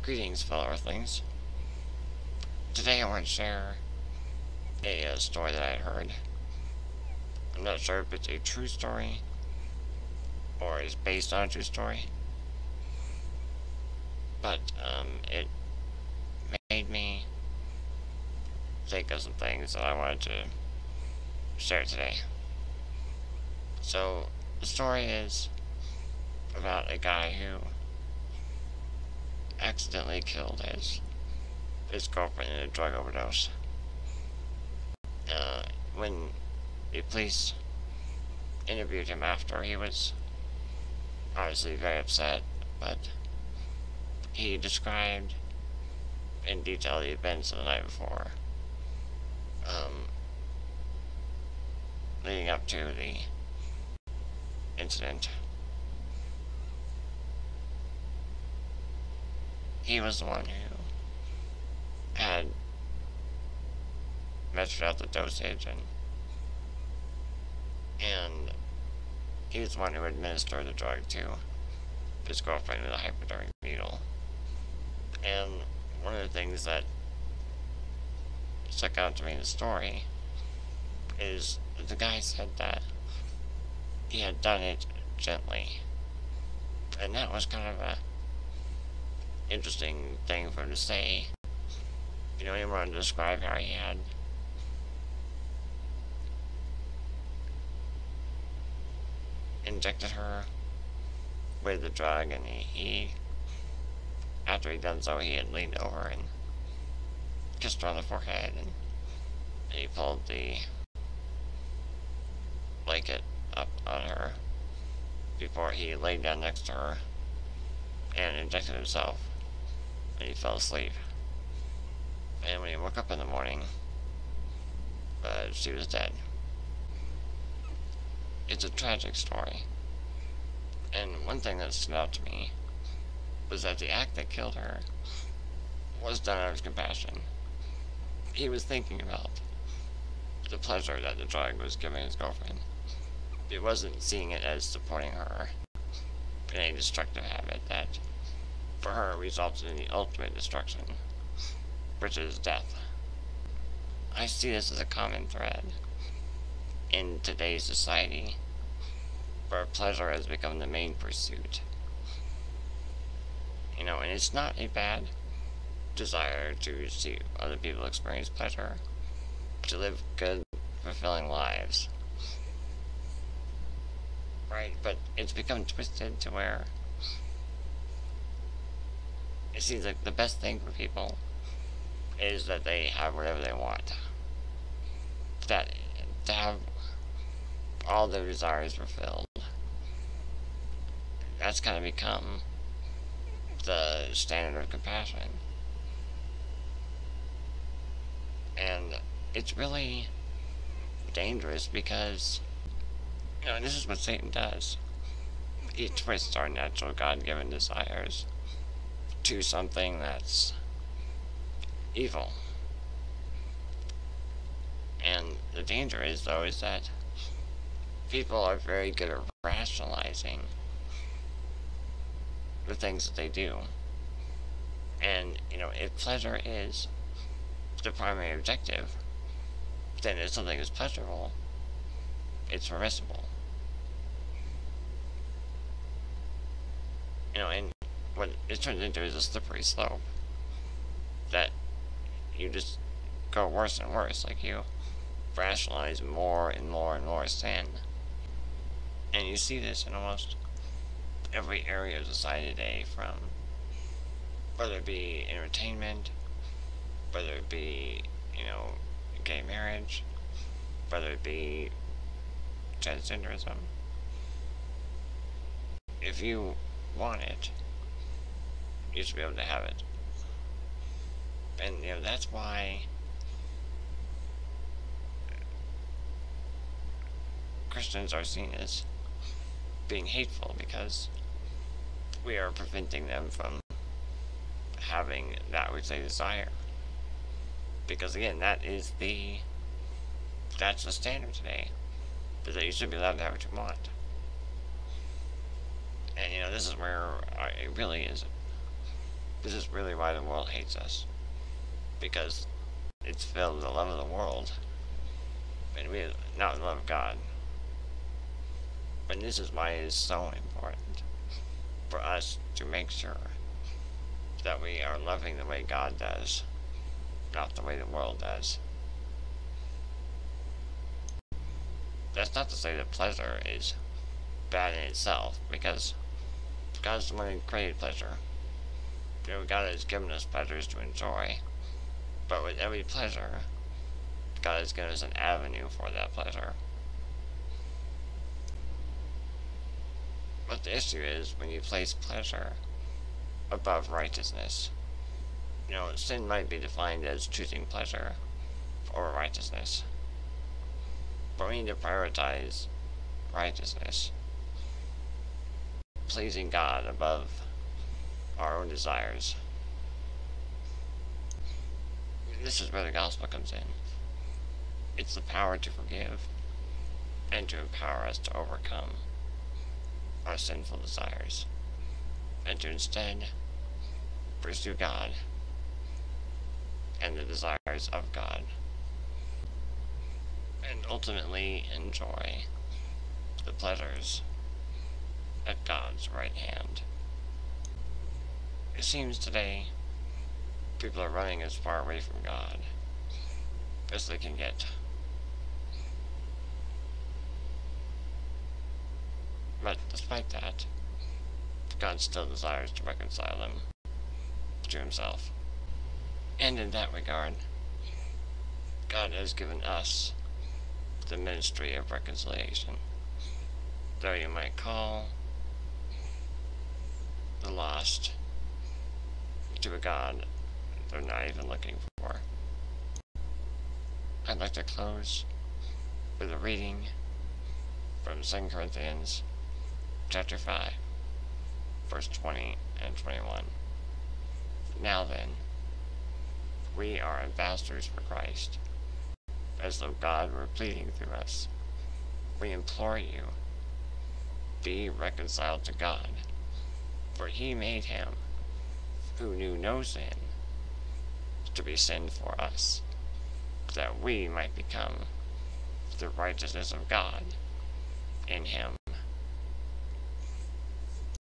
Greetings, fellow Earthlings. Today I want to share a story that I heard. I'm not sure if it's a true story or is based on a true story, but it made me think of some things that I wanted to share today. So the story is about a guy who accidentally killed his girlfriend in a drug overdose. When the police interviewed him after, he was obviously very upset, but he described in detail the events of the night before, leading up to the incident. He was the one who had measured out the dosage, and he was the one who administered the drug to his girlfriend with a hypodermic needle. And one of the things that stuck out to me in the story is that the guy said that he had done it gently, and that was kind of a interesting thing for him to say. He wanted to describe how he had injected her with the drug, and he after he'd done so, he had leaned over and kissed her on the forehead, and he pulled the blanket up on her before he laid down next to her and injected himself, and he fell asleep. And when he woke up in the morning, she was dead. It's a tragic story, and one thing that stood out to me was that the act that killed her was done out of compassion. He was thinking about the pleasure that the drug was giving his girlfriend. He wasn't seeing it as supporting her in a destructive habit that, for her, resulted in the ultimate destruction, which is death. I see this as a common thread in today's society, where pleasure has become the main pursuit. And it's not a bad desire to see other people experience pleasure, to live good, fulfilling lives. Right? But it's become twisted to where it seems like the best thing for people is that they have whatever they want. That to have all their desires fulfilled. That's kind of become the standard of compassion. And it's really dangerous because, this is what Satan does. He twists our natural God-given desires to something that's evil. And the danger is that people are very good at rationalizing the things that they do. And, if pleasure is the primary objective, then if something is pleasurable, it's permissible. And what it turns into is a slippery slope that you just go worse and worse. Like, you rationalize more and more and more sin. And you see this in almost every area of society today, from whether it be entertainment, whether it be, gay marriage, whether it be transgenderism. If you want it, you should be able to have it. And, that's why Christians are seen as being hateful, because we are preventing them from having that which they desire. Because again, that's the standard today, is that you should be allowed to have what you want. And this is where it really is This is really why the world hates us. Because it's filled with the love of the world, and we not the love of God. But this is why it is so important for us to make sure that we are loving the way God does, not the way the world does. That's not to say that pleasure is bad in itself, because God's the one who created pleasure. God has given us pleasures to enjoy, but with every pleasure, God has given us an avenue for that pleasure. But the issue is when you place pleasure above righteousness. Sin might be defined as choosing pleasure over righteousness. But we need to prioritize righteousness, pleasing God above our own desires. This is where the gospel comes in. It's the power to forgive and to empower us to overcome our sinful desires and to instead pursue God and the desires of God and ultimately enjoy the pleasures at God's right hand. It seems today people are running as far away from God as they can get. But despite that, God still desires to reconcile them to himself. And in that regard, God has given us the ministry of reconciliation, though you might call the lost to a God they're not even looking for. I'd like to close with a reading from 2 Corinthians chapter 5, verse 20 and 21. Now then, we are ambassadors for Christ, as though God were pleading through us. We implore you, be reconciled to God, for he made him, who knew no sin, to be sin for us, that we might become the righteousness of God in him.